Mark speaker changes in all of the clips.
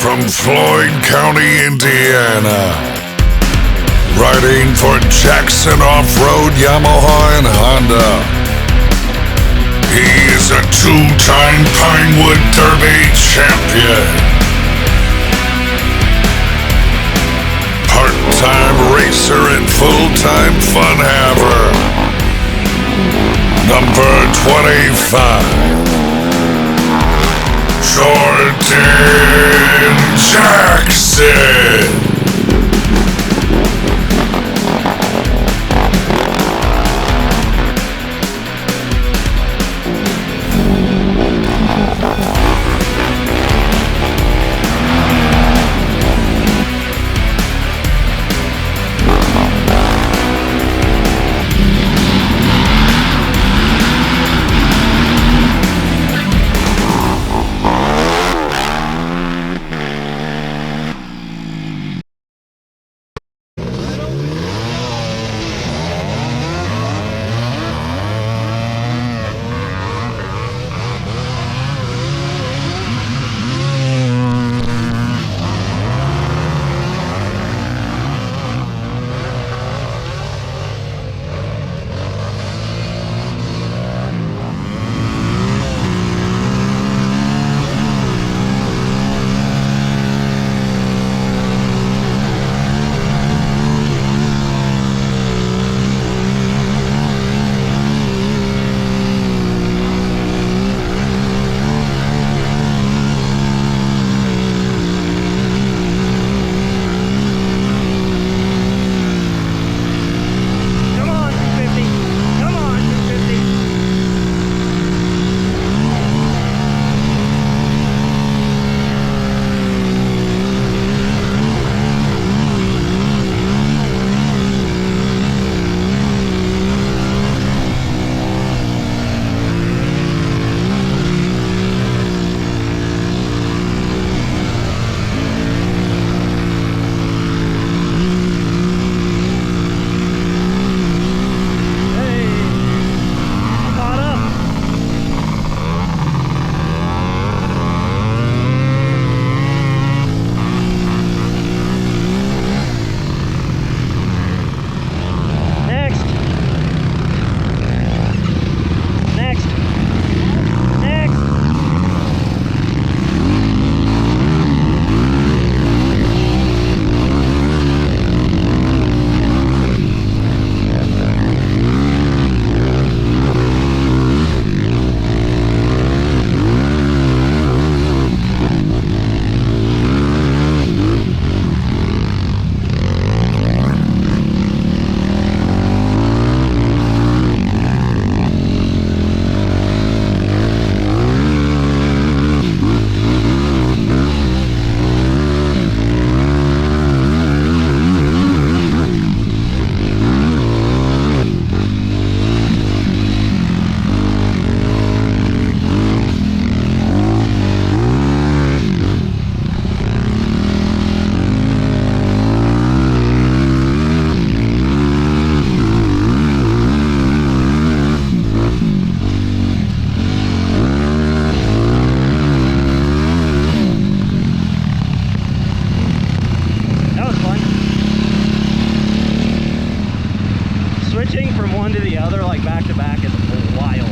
Speaker 1: from Floyd County, Indiana, riding for Jackson Off-Road, Yamaha, and Honda. He is a two-time Pinewood Derby champion, part-time racer and full-time fun haver. Number 25. Jordan Jackson.
Speaker 2: Switching from one to the other, like back to back, is wild.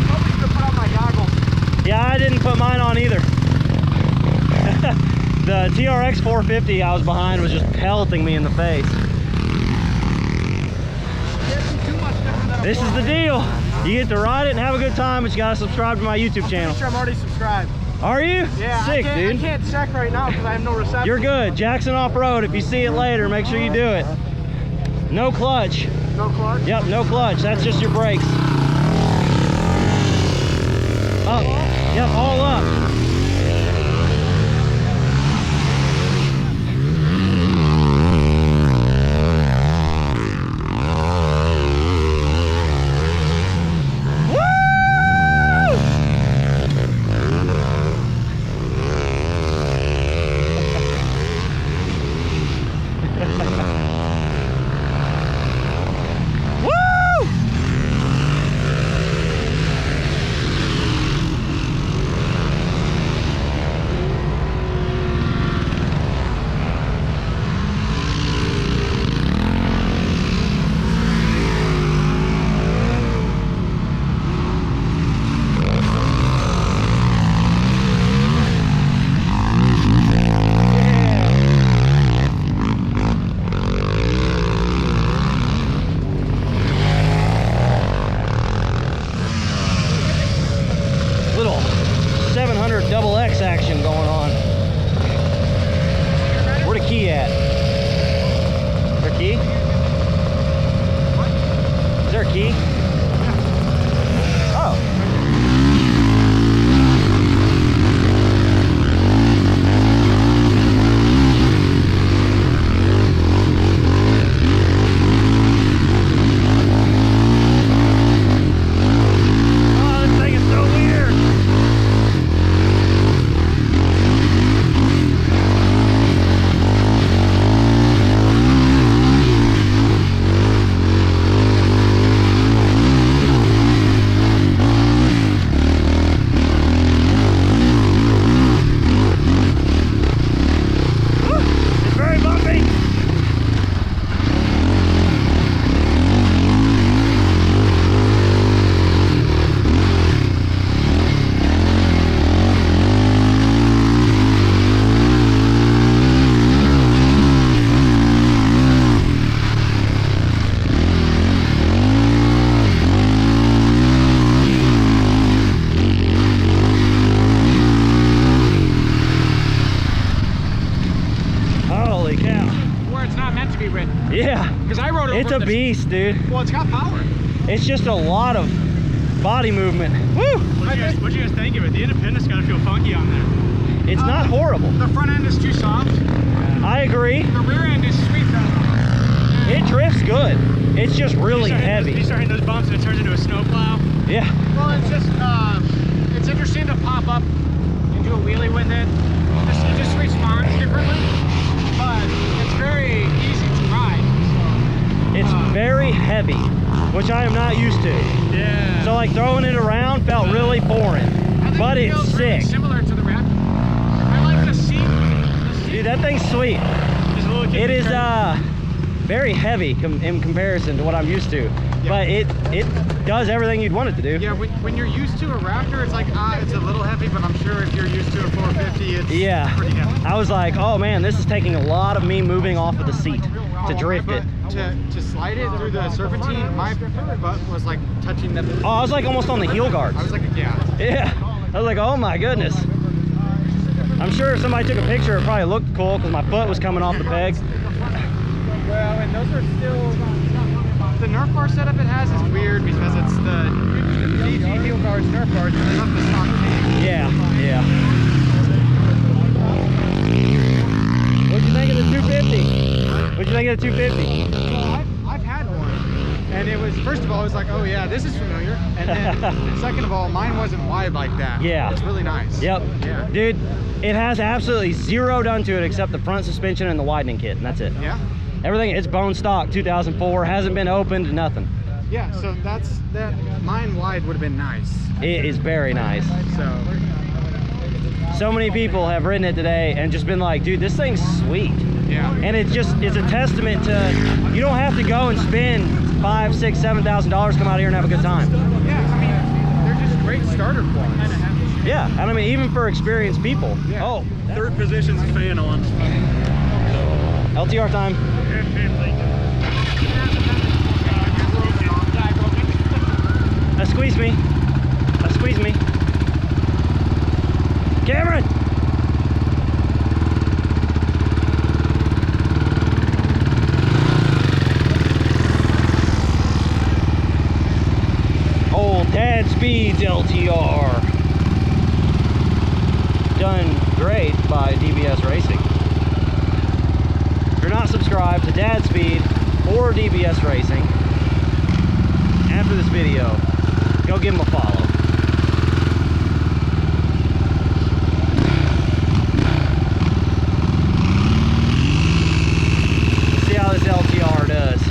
Speaker 3: Probably should have put on my goggles.
Speaker 2: Yeah, I didn't put mine on either. The TRX700xx I was behind was just pelleting me in the face. This is the deal. You get to ride it and have a good time, but you gotta subscribe to my YouTube channel.
Speaker 3: I'm pretty sure I'm already subscribed.
Speaker 2: Are you?
Speaker 3: Yeah,
Speaker 2: Sick, dude.
Speaker 3: I can't check right now because I have no reception.
Speaker 2: You're good. Jackson Off-Road. If you see it later, make sure you do it. No clutch.
Speaker 3: No clutch?
Speaker 2: Yep, no clutch. That's just your brakes. Up. Yep, all up.
Speaker 3: be ridden.
Speaker 2: Yeah.
Speaker 3: Because I rode over
Speaker 2: It's a beast, dude.
Speaker 3: Well, it's got power.
Speaker 2: It's just a lot of body movement. Woo!
Speaker 3: What do you guys think of it? The independent's gotta feel funky on there.
Speaker 2: It's not horrible.
Speaker 3: The front end is too soft.
Speaker 2: I agree.
Speaker 3: The rear end is sweet though.
Speaker 2: It drifts good. It's just really heavy.
Speaker 3: You start hitting those bumps and it turns into a snowplow.
Speaker 2: Yeah.
Speaker 3: Well, it's just, it's interesting to pop up and do a wheelie with it. It just responds differently, but it's very easy to ride. So,
Speaker 2: It's very heavy, which I am not used to.
Speaker 3: yeah.
Speaker 2: So like throwing it around felt really boring,
Speaker 3: I think
Speaker 2: but
Speaker 3: it
Speaker 2: it's
Speaker 3: feels really
Speaker 2: sick.
Speaker 3: similar to the Raptor. I like the seat.
Speaker 2: Dude, that thing's sweet.
Speaker 3: Just a little kid
Speaker 2: It is
Speaker 3: turn.
Speaker 2: very heavy in comparison to what I'm used to, but it does everything you'd want it to do.
Speaker 3: Yeah, when you're used to a Raptor, it's like, it's a little heavy, but I'm sure if you're used to a 450, it's pretty heavy.
Speaker 2: I was like, oh man, this is taking a lot of me moving off of the seat to drift it.
Speaker 3: To slide it through the serpentine, my butt was like touching the...
Speaker 2: Oh, I was like almost on the heel guards.
Speaker 3: I was like, yeah.
Speaker 2: Yeah, I was like, oh my goodness. I'm sure if somebody took a picture, it probably looked cool because my foot was coming off the peg.
Speaker 3: Well, and those are still... The Nerf bar setup it has is weird because it's the DG heel guards, Nerf guards, and they love the stock thing.
Speaker 2: Yeah, yeah. What'd you think of the 250? What'd you think of the 250?
Speaker 3: Well, I've had one, and it was, first of all, I was like, oh yeah, this is familiar, and then second of all, mine wasn't wide like that.
Speaker 2: Yeah.
Speaker 3: It's really nice.
Speaker 2: Yep.
Speaker 3: Yeah.
Speaker 2: Dude, it has absolutely zero done to it except the front suspension and the widening kit, and that's it.
Speaker 3: Yeah?
Speaker 2: Everything, it's bone stock, 2004, hasn't been opened, nothing.
Speaker 3: Yeah, so that. Mine wide would have been nice.
Speaker 2: It is very nice.
Speaker 3: So
Speaker 2: So many people have ridden it today and just been like, dude, this thing's sweet.
Speaker 3: yeah.
Speaker 2: And it's a testament to, you don't have to go and spend $5,000, $6,000, $7,000 come out here and have a good time.
Speaker 3: Yeah, I mean, they're just great starter quads.
Speaker 2: Yeah, and I mean, even for experienced people.
Speaker 3: Yeah.
Speaker 2: Oh,
Speaker 3: Third position's a fan on.
Speaker 2: LTR time. Squeeze me. Squeeze me. Cameron! Old Dad Speeds LTR. Done great by DBS Racing. If you're not subscribed to Dad Speed or DBS Racing, after this video, go give them a follow. Let's see how this LTR does.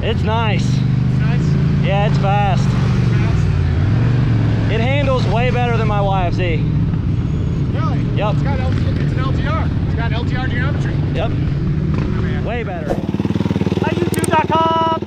Speaker 2: It's nice.
Speaker 3: It's nice.
Speaker 2: Yeah, it's fast. It handles way better than my YFZ.
Speaker 3: Really?
Speaker 2: Yep.
Speaker 3: It's an LTR. It's got LTR geometry.
Speaker 2: Yep.
Speaker 3: Oh, man.
Speaker 2: Way better. YouTube.com.